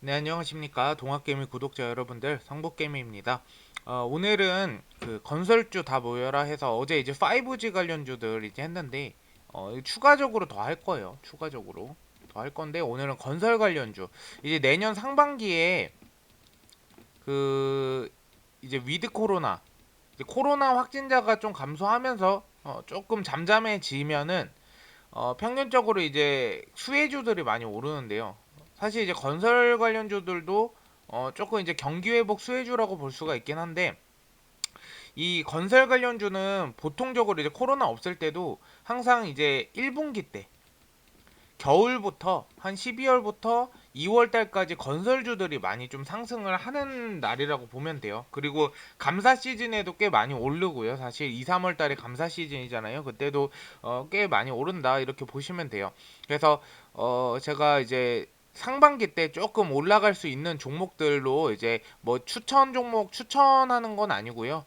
네, 안녕하십니까. 동학개미 구독자 여러분들, 성복개미입니다. 오늘은 그 건설주 다 모여라 해서 어제 이제 5G 관련주들 이제 했는데, 추가적으로 더 할 거예요. 추가적으로 더 할 건데, 오늘은 건설 관련주. 이제 내년 상반기에 그, 이제 위드 코로나, 이제 코로나 확진자가 좀 감소하면서, 조금 잠잠해지면은, 평균적으로 이제 수혜주들이 많이 오르는데요. 사실 이제 건설 관련주들도 조금 이제 경기 회복 수혜주라고 볼 수가 있긴 한데, 이 건설 관련주는 보통적으로 이제 코로나 없을 때도 항상 이제 1분기 때 겨울부터 한 12월부터 2월 달까지 건설주들이 많이 좀 상승을 하는 날이라고 보면 돼요. 그리고 감사 시즌에도 꽤 많이 오르고요. 사실 2, 3월 달에 감사 시즌이잖아요. 그때도 꽤 많이 오른다 이렇게 보시면 돼요. 그래서 제가 이제 상반기 때 조금 올라갈 수 있는 종목들로 이제 뭐 추천 종목 추천하는 건 아니고요.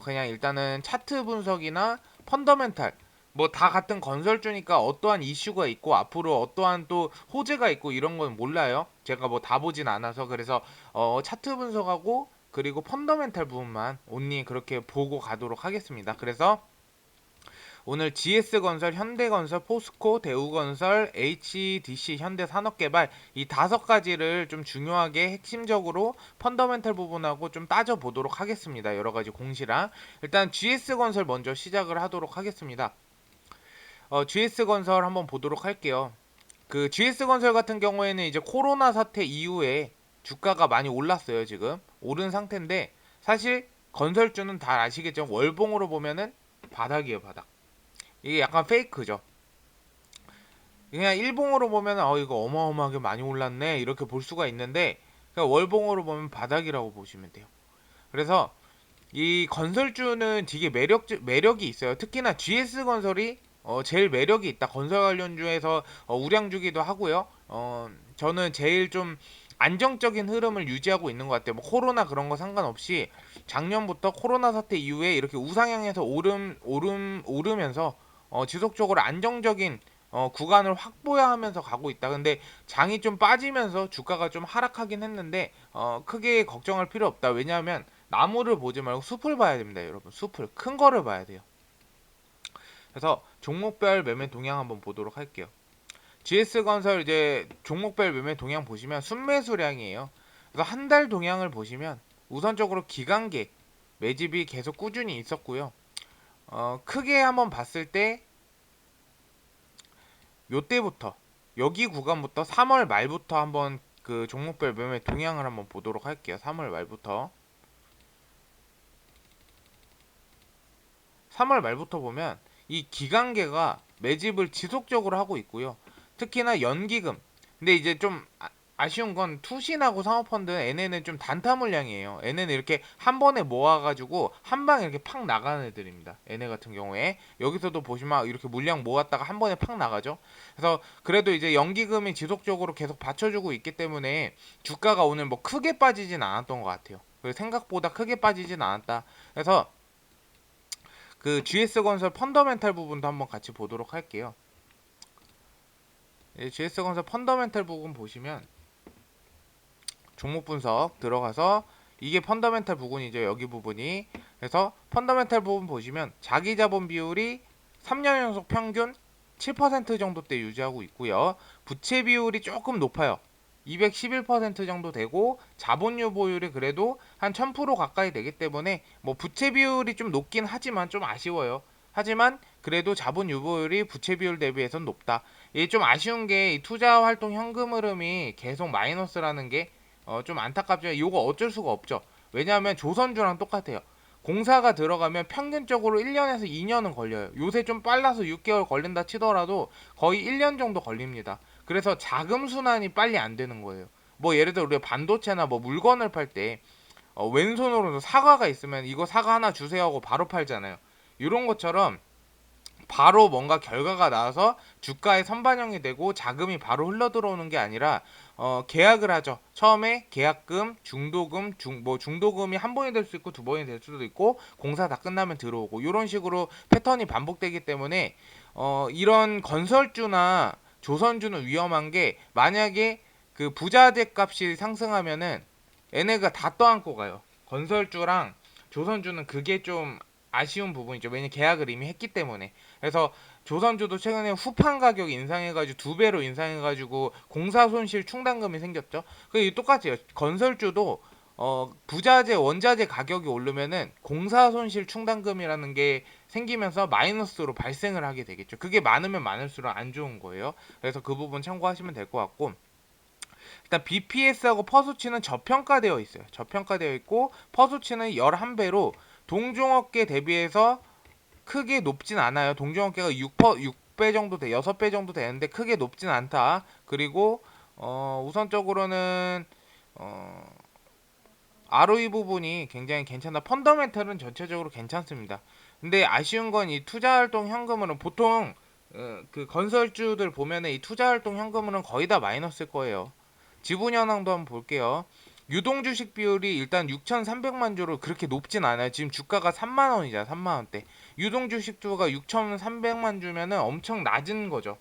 그냥 일단은 차트 분석이나 펀더멘탈 뭐 다 같은 건설주니까 어떠한 이슈가 있고 앞으로 어떠한 또 호재가 있고 이런 건 몰라요. 제가 뭐 다 보진 않아서 그래서 차트 분석하고 그리고 펀더멘탈 부분만 온리 그렇게 보고 가도록 하겠습니다. 그래서 오늘 GS건설, 현대건설, 포스코, 대우건설, HDC, 현대산업개발 이 다섯 가지를 좀 중요하게 핵심적으로 펀더멘탈 부분하고 좀 따져보도록 하겠습니다. 여러 가지 공시랑 일단 GS건설 먼저 시작을 하도록 하겠습니다. GS건설 한번 보도록 할게요. 그 GS건설 같은 경우에는 이제 코로나 사태 이후에 주가가 많이 올랐어요. 지금 오른 상태인데 사실 건설주는 다 아시겠죠. 월봉으로 보면은 바닥이에요, 바닥. 이게 약간 페이크죠. 그냥 일봉으로 보면 이거 어마어마하게 많이 올랐네 이렇게 볼 수가 있는데 그냥 월봉으로 보면 바닥이라고 보시면 돼요. 그래서 이 건설주는 되게 매력이 있어요. 특히나 GS건설이 제일 매력이 있다. 건설 관련주에서 우량주기도 하고요. 저는 제일 좀 안정적인 흐름을 유지하고 있는 것 같아요. 뭐 코로나 그런 거 상관없이 작년부터 코로나 사태 이후에 이렇게 우상향해서 오르면서 지속적으로 안정적인 구간을 확보해야 하면서 가고 있다. 근데 장이 좀 빠지면서 주가가 좀 하락하긴 했는데 크게 걱정할 필요 없다. 왜냐하면 나무를 보지 말고 숲을 봐야 됩니다, 여러분. 숲을 큰 거를 봐야 돼요. 그래서 종목별 매매 동향 한번 보도록 할게요. GS건설 이제 종목별 매매 동향 보시면 순매수량이에요. 그래서 한 달 동향을 보시면 우선적으로 기간계 매집이 계속 꾸준히 있었고요. 크게 한번 봤을 때 요때부터 여기 구간부터 3월 말부터 한번 그 종목별 매매 동향을 한번 보도록 할게요. 3월 말부터 3월 말부터 보면 이 기간계가 매집을 지속적으로 하고 있고요. 특히나 연기금. 근데 이제 좀 아쉬운 건 투신하고 사모펀드 얘네는 좀 단타 물량이에요. 얘네는 이렇게 한 번에 모아가지고 한 방에 이렇게 팍 나가는 애들입니다. 얘네 같은 경우에 여기서도 보시면 이렇게 물량 모았다가 한 번에 팍 나가죠. 그래서 그래도 이제 연기금이 지속적으로 계속 받쳐주고 있기 때문에 주가가 오늘 뭐 크게 빠지진 않았던 것 같아요. 생각보다 크게 빠지진 않았다. 그래서 그 GS건설 펀더멘탈 부분도 한번 같이 보도록 할게요. GS건설 펀더멘탈 부분 보시면 종목 분석 들어가서 이게 펀더멘탈 부분이죠. 여기 부분이. 그래서 펀더멘탈 부분 보시면 자기 자본 비율이 3년 연속 평균 7% 정도대 유지하고 있고요. 부채 비율이 조금 높아요. 211% 정도 되고 자본 유보율이 그래도 한 1000% 가까이 되기 때문에 뭐 부채 비율이 좀 높긴 하지만 좀 아쉬워요. 하지만 그래도 자본 유보율이 부채 비율 대비해서는 높다. 이게 좀 아쉬운 게 투자 활동 현금 흐름이 계속 마이너스라는 게 좀 안타깝지만 이거 어쩔 수가 없죠. 왜냐하면 조선주랑 똑같아요. 공사가 들어가면 평균적으로 1년에서 2년은 걸려요. 요새 좀 빨라서 6개월 걸린다 치더라도 거의 1년 정도 걸립니다. 그래서 자금 순환이 빨리 안 되는 거예요. 뭐 예를 들어 우리가 반도체나 뭐 물건을 팔 때 왼손으로 사과가 있으면 이거 사과 하나 주세요 하고 바로 팔잖아요. 이런 것처럼 바로 뭔가 결과가 나와서 주가에 선반영이 되고 자금이 바로 흘러 들어오는 게 아니라 계약을 하죠. 처음에 계약금, 중도금, 중도금이 한 번이 될 수 있고 두 번이 될 수도 있고 공사 다 끝나면 들어오고 이런 식으로 패턴이 반복되기 때문에 이런 건설주나 조선주는 위험한 게 만약에 그 부자재 값이 상승하면은 얘네가 다 떠안고 가요. 건설주랑 조선주는 그게 좀 아쉬운 부분이죠. 왜냐면 계약을 이미 했기 때문에. 그래서 조선주도 최근에 후판 가격 인상해가지고 2배로 인상해가지고 공사 손실 충당금이 생겼죠. 그게 똑같아요. 건설주도 부자재 원자재 가격이 오르면은 공사 손실 충당금이라는 게 생기면서 마이너스로 발생을 하게 되겠죠. 그게 많으면 많을수록 안 좋은 거예요. 그래서 그 부분 참고하시면 될 것 같고, 일단 BPS하고 퍼수치는 저평가되어 있어요. 저평가되어 있고 퍼수치는 11배로 동종업계 대비해서 크게 높진 않아요. 동종업계가 6배 정도 6배 정도 되는데 크게 높진 않다. 그리고 우선적으로는 ROE 부분이 굉장히 괜찮다. 펀더멘털은 전체적으로 괜찮습니다. 근데 아쉬운 건 이 투자활동 현금으로는 보통 그 건설주들 보면은 이 투자활동 현금으로는 거의 다 마이너스일 거예요. 지분 현황도 한번 볼게요. 유동주식 비율이 일단 6,300만 주로 그렇게 높진 않아요. 지금 주가가 3만 원이잖아. 3만 원대. 유동주식 주가 6,300만 주면은 엄청 낮은 거죠.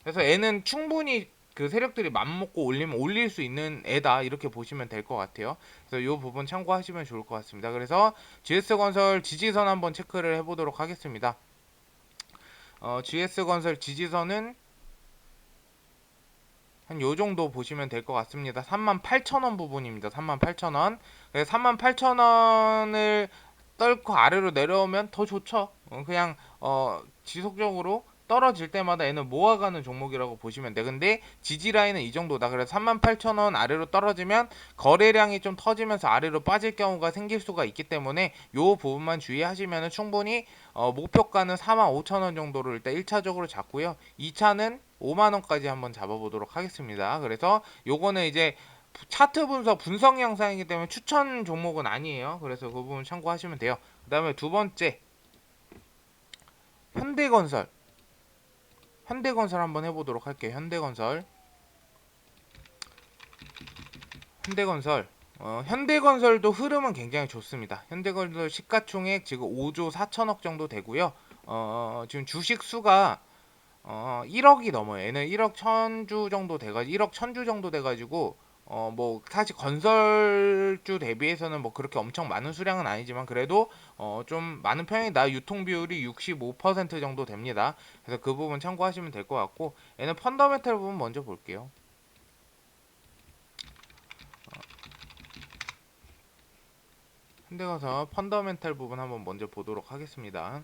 그래서 애는 충분히 그 세력들이 맘먹고 올리면 올릴 수 있는 애다 이렇게 보시면 될 것 같아요. 그래서 이 부분 참고하시면 좋을 것 같습니다. 그래서 GS건설 지지선 한번 체크를 해보도록 하겠습니다. GS건설 지지선은 한 요 정도 보시면 될 것 같습니다. 38,000원 부분입니다. 38,000원. 그래서 38,000원을 떨고 아래로 내려오면 더 좋죠. 그냥 지속적으로 떨어질 때마다 얘는 모아가는 종목이라고 보시면 돼. 근데 지지 라인은 이 정도다. 그래서 38,000원 아래로 떨어지면 거래량이 좀 터지면서 아래로 빠질 경우가 생길 수가 있기 때문에 요 부분만 주의하시면 충분히 목표가는 45,000원 정도를 일단 1차적으로 잡고요. 2차는 5만원까지 한번 잡아보도록 하겠습니다. 그래서 요거는 이제 차트 분석 영상이기 때문에 추천 종목은 아니에요. 그래서 그 부분 참고하시면 돼요. 그 다음에 두 번째 현대건설. 현대건설 한번 해보도록 할게요. 현대건설. 현대건설도 흐름은 굉장히 좋습니다. 현대건설 시가총액 지금 5조 4천억 정도 되고요. 지금 주식 수가 1억이 넘어요. 얘는 1억 1000주 정도 돼가지고 1억 1000주 정도 돼가지고 뭐 사실 건설주 대비해서는 뭐 그렇게 엄청 많은 수량은 아니지만 그래도 좀 많은 편이다. 유통 비율이 65% 정도 됩니다. 그래서 그 부분 참고하시면 될 것 같고 얘는 펀더멘탈 부분 먼저 볼게요. 현대가서 펀더멘탈 부분 한번 먼저 보도록 하겠습니다.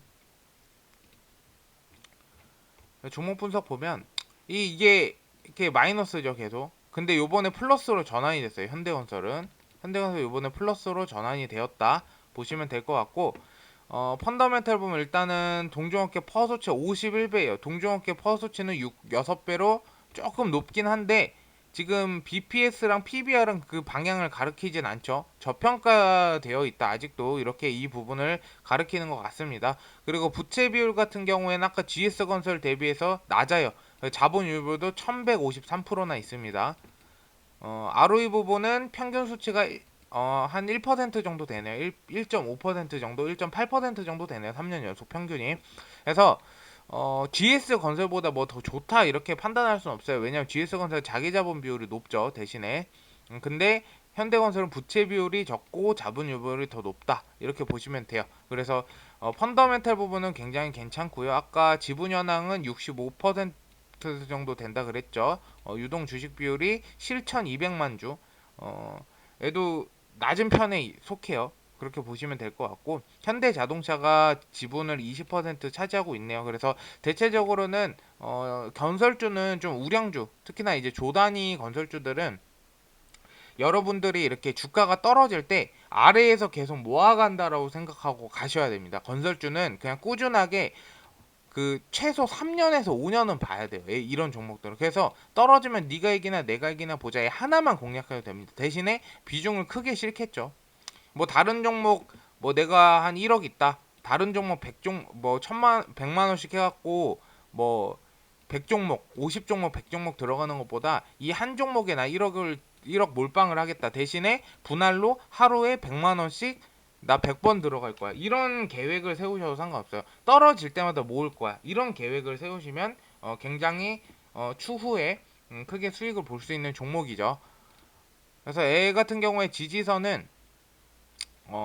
종목 분석 보면 이게 이렇게 마이너스죠 계속. 근데 요번에 플러스로 전환이 됐어요. 현대건설 요번에 플러스로 전환이 되었다 보시면 될 것 같고 펀더멘탈 보면 일단은 동종업계 퍼수치 51배예요. 동종업계 퍼수치는 6배로 조금 높긴 한데 지금 BPS랑 PBR은 그 방향을 가리키진 않죠. 저평가되어 있다. 아직도 이렇게 이 부분을 가리키는 것 같습니다. 그리고 부채 비율 같은 경우에는 아까 GS건설 대비해서 낮아요. 자본율도 1153%나 있습니다. ROE 부분은 평균 수치가 한 1% 정도 되네요. 1.5% 정도, 1.8% 정도 되네요. 3년 연속 평균이. 그래서 GS 건설보다 뭐 더 좋다 이렇게 판단할 수는 없어요. 왜냐하면 GS 건설 자기 자본 비율이 높죠. 대신에 근데 현대건설은 부채 비율이 적고 자본 비율이 더 높다 이렇게 보시면 돼요. 그래서 펀더멘탈 부분은 굉장히 괜찮고요. 아까 지분 현황은 65% 정도 된다 그랬죠. 유동 주식 비율이 7,200만 주. 얘도 낮은 편에 속해요. 그렇게 보시면 될 것 같고 현대자동차가 지분을 20% 차지하고 있네요. 그래서 대체적으로는 건설주는 좀 우량주, 특히나 이제 조단위 건설주들은 여러분들이 이렇게 주가가 떨어질 때 아래에서 계속 모아간다라고 생각하고 가셔야 됩니다. 건설주는 그냥 꾸준하게 그 최소 3년에서 5년은 봐야 돼요. 이런 종목들은. 그래서 떨어지면 네가 이기나 내가 이기나 보자에 하나만 공략해도 됩니다. 대신에 비중을 크게 실겠죠. 뭐 다른 종목 뭐 내가 한 1억 있다. 다른 종목 100종 뭐 100만 원씩 해 갖고 뭐 100종목, 50종목, 100종목 들어가는 것보다 이 한 종목에 나 1억 몰빵을 하겠다. 대신에 분할로 하루에 100만 원씩 나 100번 들어갈 거야. 이런 계획을 세우셔도 상관없어요. 떨어질 때마다 모을 거야. 이런 계획을 세우시면 굉장히 추후에 크게 수익을 볼 수 있는 종목이죠. 그래서 애 같은 경우에 지지선은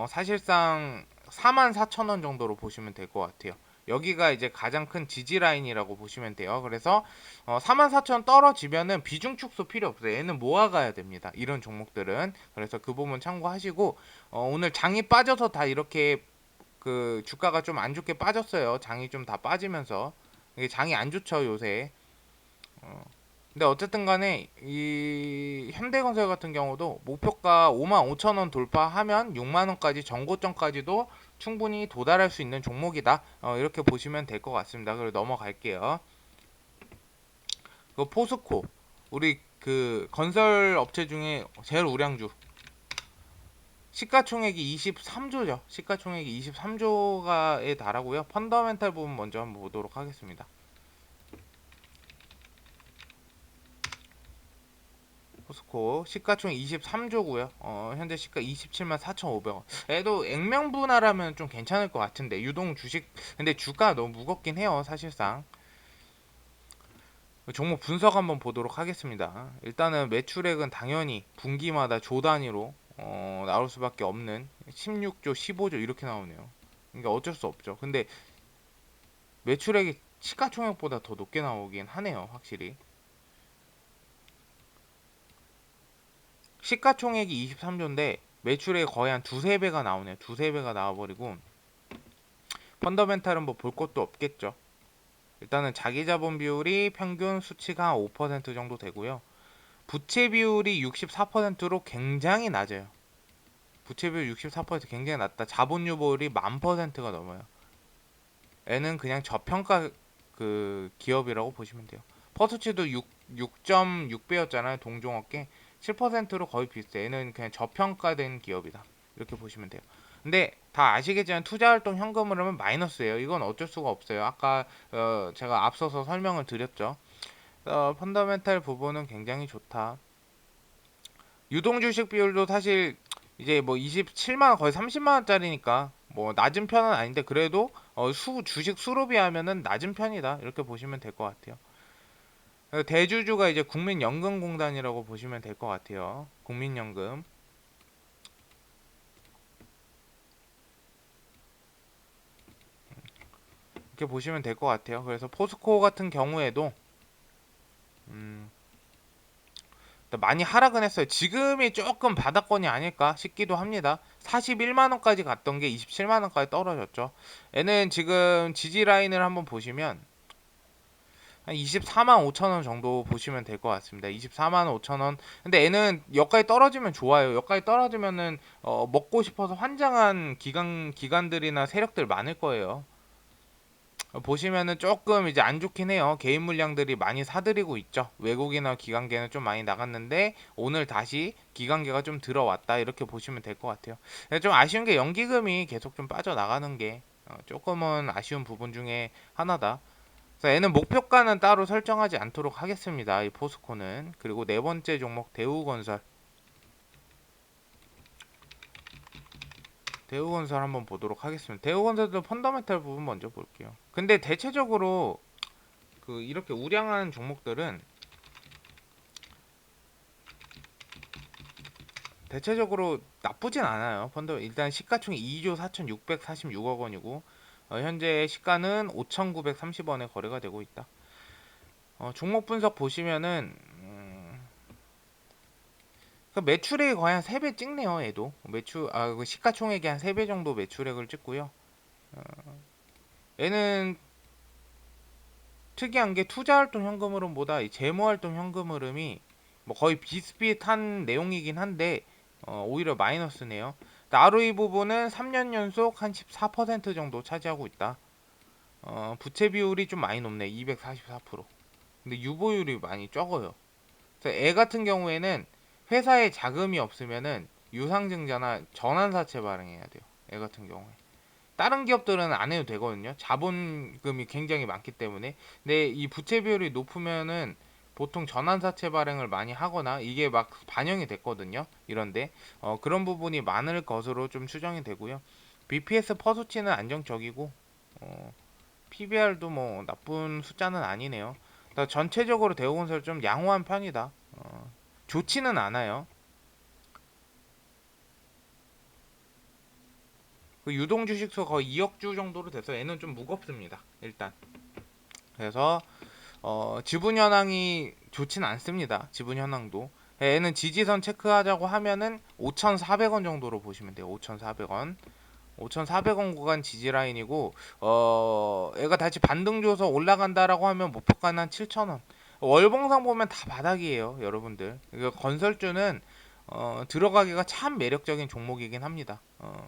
사실상 44,000원 정도로 보시면 될 것 같아요. 여기가 이제 가장 큰 지지 라인이라고 보시면 돼요. 그래서 44,000원 떨어지면은 비중 축소 필요 없어요. 얘는 모아가야 됩니다. 이런 종목들은. 그래서 그 부분 참고하시고 오늘 장이 빠져서 다 이렇게 그 주가가 좀 안 좋게 빠졌어요. 장이 좀 다 빠지면서 이게 장이 안 좋죠 요새. 어, 근데 어쨌든 간에 이 현대건설 같은 경우도 목표가 55,000원 돌파하면 6만원까지 전고점까지도 충분히 도달할 수 있는 종목이다. 이렇게 보시면 될 것 같습니다. 그리고 넘어갈게요. 그 포스코 우리 그 건설 업체 중에 제일 우량주 시가총액이 23조죠. 시가총액이 23조가에 달하고요. 펀더멘탈 부분 먼저 한번 보도록 하겠습니다. 포스코 시가총 23조고요. 현재 시가 27만 4,500원. 애도 액면분할하면 좀 괜찮을 것 같은데 유동 주식 근데 주가 너무 무겁긴 해요. 사실상. 종목 분석 한번 보도록 하겠습니다. 일단은 매출액은 당연히 분기마다 조 단위로 나올 수밖에 없는 16조, 15조 이렇게 나오네요. 그러니까 어쩔 수 없죠. 근데 매출액이 시가총액보다 더 높게 나오긴 하네요. 확실히. 시가총액이 23조인데 매출액이 거의 한 두세 배가 나오네요. 두세 배가 나와버리고 펀더멘탈은 뭐 볼 것도 없겠죠. 일단은 자기 자본 비율이 평균 수치가 한 5% 정도 되고요. 부채 비율이 64%로 굉장히 낮아요. 부채 비율 64% 굉장히 낮다. 자본 유보율이 10,000%가 넘어요. 얘는 그냥 저평가 그 기업이라고 보시면 돼요. 퍼스치도 6.6배였잖아요. 동종업계 7%로 거의 비슷해. 얘는 그냥 저평가된 기업이다. 이렇게 보시면 돼요. 근데 다 아시겠지만 투자활동 현금 흐름은 마이너스예요. 이건 어쩔 수가 없어요. 아까 제가 앞서서 설명을 드렸죠. 펀더멘탈 부분은 굉장히 좋다. 유동주식 비율도 사실 이제 뭐 27만 원 거의 30만 원짜리니까 뭐 낮은 편은 아닌데 그래도 주식 수로 비하면은 낮은 편이다 이렇게 보시면 될 것 같아요. 대주주가 이제 국민연금공단이라고 보시면 될 것 같아요. 국민연금 이렇게 보시면 될 것 같아요. 그래서 포스코 같은 경우에도 음, 많이 하락은 했어요. 지금이 조금 바닥권이 아닐까 싶기도 합니다. 41만 원까지 갔던 게 27만 원까지 떨어졌죠. 얘는 지금 지지 라인을 한번 보시면 한 24만 5천 원 정도 보시면 될 것 같습니다. 24만 5천 원. 근데 얘는 여기까지 떨어지면 좋아요. 여기까지 떨어지면은 먹고 싶어서 환장한 기관들이나 세력들 많을 거예요. 보시면은 조금 이제 안 좋긴 해요. 개인 물량들이 많이 사들이고 있죠. 외국이나 기관계는 좀 많이 나갔는데 오늘 다시 기관계가 좀 들어왔다 이렇게 보시면 될 것 같아요. 좀 아쉬운 게 연기금이 계속 좀 빠져나가는 게 조금은 아쉬운 부분 중에 하나다. 그래서 얘는 목표가는 따로 설정하지 않도록 하겠습니다. 이 포스코는. 그리고 네 번째 종목 대우건설. 대우건설 한번 보도록 하겠습니다. 대우건설도 펀더멘탈 부분 먼저 볼게요. 근데 대체적으로 그 이렇게 우량한 종목들은 대체적으로 나쁘진 않아요. 펀더 일단 시가총액 2조 4,646억 원이고 현재 시가는 5,930원에 거래가 되고 있다. 종목 분석 보시면은 그 매출액이 거의 한 3배 찍네요. 얘도 그 시가총액이 한 3배 정도 매출액을 찍고요. 얘는 특이한 게 투자활동 현금 흐름보다 이 재무활동 현금 흐름이 뭐 거의 비슷비슷한 내용이긴 한데 오히려 마이너스네요. ROE 부분은 3년 연속 한 14% 정도 차지하고 있다. 부채 비율이 좀 많이 높네. 244%. 근데 유보율이 많이 적어요. 그래서 애 같은 경우에는 회사에 자금이 없으면은 유상증자나 전환사채 발행해야 돼요. 애 같은 경우에. 다른 기업들은 안 해도 되거든요. 자본금이 굉장히 많기 때문에. 근데 이 부채 비율이 높으면은 보통 전환사채 발행을 많이 하거나 이게 막 반영이 됐거든요. 이런데 그런 부분이 많을 것으로 좀 추정이 되고요. BPS 퍼수치는 안정적이고 PBR도 뭐 나쁜 숫자는 아니네요. 그래서 전체적으로 대우건설 좀 양호한 편이다. 좋지는 않아요. 그 유동 주식수 거의 2억 주 정도로 돼서 얘는 좀 무겁습니다. 일단. 그래서 지분 현황이 좋진 않습니다. 지분 현황도. 얘는 지지선 체크하자고 하면은 5,400원 정도로 보시면 돼요. 5,400원. 5,400원 구간 지지 라인이고 얘가 다시 반등 줘서 올라간다라고 하면 목표가는 한 7,000원. 월봉상 보면 다 바닥이에요, 여러분들. 그러니까 건설주는 들어가기가 참 매력적인 종목이긴 합니다.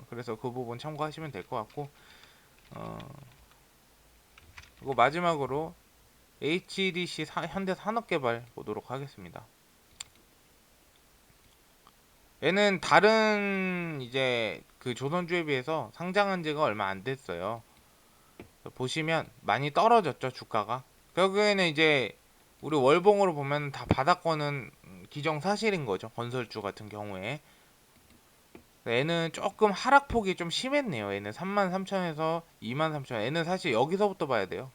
그래서 그 부분 참고하시면 될 것 같고 그리고 마지막으로 HDC 현대산업개발 보도록 하겠습니다. 얘는 다른 이제 그 조선주에 비해서 상장한 지가 얼마 안 됐어요. 보시면 많이 떨어졌죠, 주가가. 결국에는 이제 우리 월봉으로 보면 다 바닥권은 기정사실인 거죠, 건설주 같은 경우에. 얘는 조금 하락폭이 좀 심했네요. 얘는 33,000에서 23,000. 얘는 사실 여기서부터 봐야 돼요.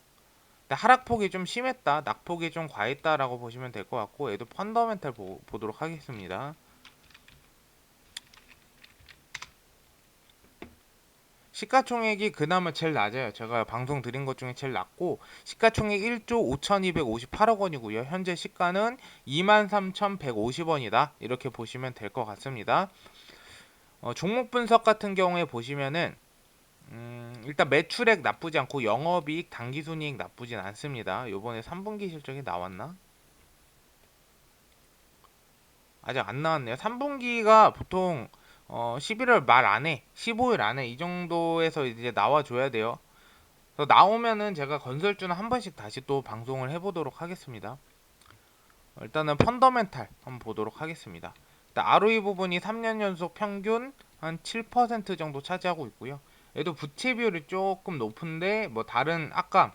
근데 하락폭이 좀 심했다, 낙폭이 좀 과했다라고 보시면 될 것 같고, 얘도 펀더멘탈 보도록 하겠습니다. 시가총액이 그나마 제일 낮아요. 제가 방송 드린 것 중에 제일 낮고, 시가총액 1조 5258억 원이고요. 현재 시가는 23,150원이다. 이렇게 보시면 될 것 같습니다. 종목 분석 같은 경우에 보시면은 일단 매출액 나쁘지 않고 영업이익, 당기순이익 나쁘진 않습니다. 요번에 3분기 실적이 나왔나? 아직 안 나왔네요. 3분기가 보통 11월 말 안에, 15일 안에 이 정도에서 이제 나와줘야 돼요. 그래서 나오면은 제가 건설주는 한 번씩 다시 또 방송을 해보도록 하겠습니다. 일단은 펀더멘탈 한번 보도록 하겠습니다. ROE 부분이 3년 연속 평균 한 7% 정도 차지하고 있고요. 얘도 부채 비율이 조금 높은데 뭐 다른 아까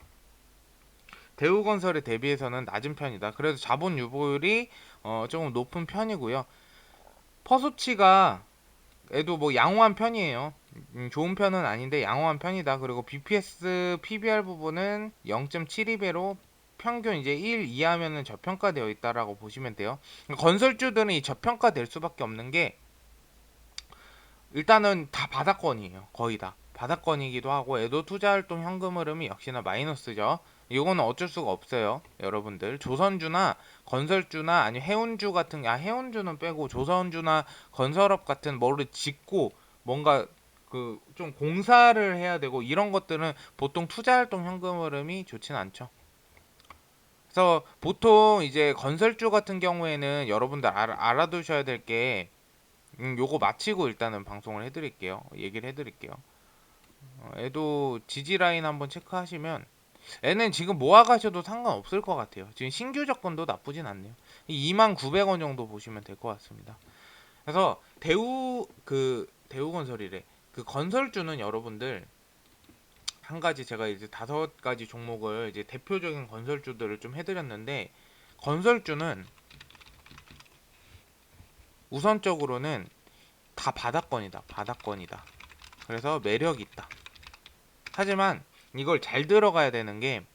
대우건설에 대비해서는 낮은 편이다. 그래서 자본 유보율이 조금 높은 편이고요. 퍼수치가 얘도 뭐 양호한 편이에요. 좋은 편은 아닌데 양호한 편이다. 그리고 BPS PBR 부분은 0.72배로 평균 이제 1 이하면은 저평가되어 있다라고 보시면 돼요. 건설주들은 이 저평가될 수밖에 없는 게 일단은 다 바닥권이에요. 거의 다 바닥권이기도 하고, 애도 투자활동 현금 흐름이 역시나 마이너스죠. 이거는 어쩔 수가 없어요, 여러분들. 조선주나 건설주나 아니 해운주 같은 해운주는 빼고 조선주나 건설업 같은 뭐를 짓고 뭔가 그 좀 공사를 해야 되고 이런 것들은 보통 투자활동 현금 흐름이 좋진 않죠. 그래서 보통 이제 건설주 같은 경우에는 여러분들 알아두셔야 될게 요거 마치고 일단은 방송을 해드릴게요. 얘기를 해드릴게요. 얘도 지지 라인 한번 체크하시면 얘는 지금 모아가셔도 상관없을 것 같아요. 지금 신규 접근도 나쁘진 않네요. 29,000원 정도 보시면 될 것 같습니다. 그래서 대우건설이래. 그 건설주는 여러분들 한 가지 제가 이제 5가지 종목을 이제 대표적인 건설주들을 좀 해드렸는데, 건설주는 우선적으로는 다 바닥권이다. 바닥권이다. 그래서 매력 있다. 하지만 이걸 잘 들어가야 되는 게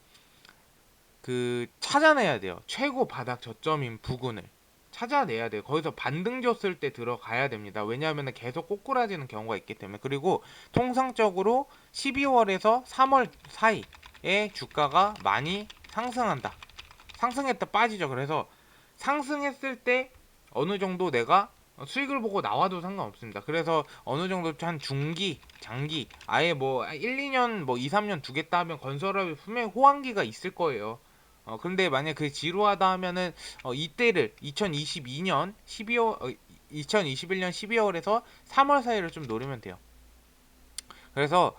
찾아내야 돼요. 최고 바닥 저점인 부근을 찾아내야 돼요. 거기서 반등 줬을 때 들어가야 됩니다. 왜냐하면 계속 꼬꾸라지는 경우가 있기 때문에. 그리고 통상적으로 12월에서 3월 사이에 주가가 많이 상승한다. 상승했다 빠지죠. 그래서 상승했을 때 어느 정도 내가 수익을 보고 나와도 상관없습니다. 그래서 어느 정도 한 중기, 장기, 아예 뭐 1, 2년, 뭐 2, 3년 두겠다 하면 건설업에 분명히 호황기가 있을 거예요. 근데 만약 그 지루하다 하면은 이때를 2022년 12월 2021년 12월에서 3월 사이를 좀 노리면 돼요. 그래서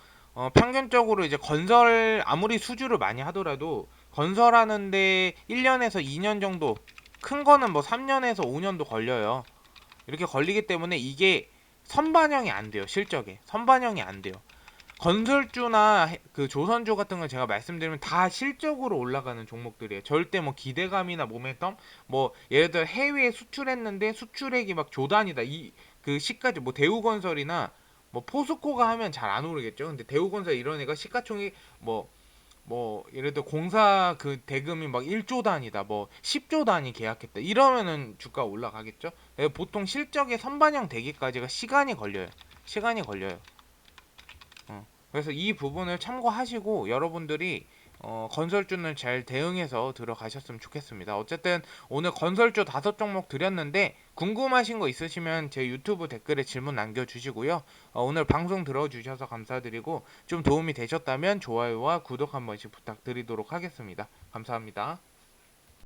평균적으로 이제 건설 아무리 수주를 많이 하더라도 건설하는데 1년에서 2년 정도, 큰 거는 뭐 3년에서 5년도 걸려요. 이렇게 걸리기 때문에 이게 선반영이 안 돼요. 실적에 선반영이 안 돼요. 건설주나 그 조선주 같은 건 제가 말씀드리면 다 실적으로 올라가는 종목들이에요. 절대 뭐 기대감이나 모멘텀, 뭐 예를 들어 해외에 수출했는데 수출액이 막 조단이다, 이 그 시가지, 뭐 대우건설이나 뭐 포스코가 하면 잘 안 오르겠죠. 근데 대우건설 이런 애가 시가총액 뭐 뭐 예를 들어 공사 그 대금이 막 1조 단위다, 뭐 10조 단위 계약했다, 이러면은 주가 올라가겠죠. 보통 실적에 선반영 되기까지가 시간이 걸려요. 시간이 걸려요. 그래서 이 부분을 참고하시고 여러분들이 건설주는 잘 대응해서 들어가셨으면 좋겠습니다. 어쨌든 오늘 건설주 5종목 드렸는데 궁금하신 거 있으시면 제 유튜브 댓글에 질문 남겨주시고요. 오늘 방송 들어주셔서 감사드리고 좀 도움이 되셨다면 좋아요와 구독 한 번씩 부탁드리도록 하겠습니다. 감사합니다.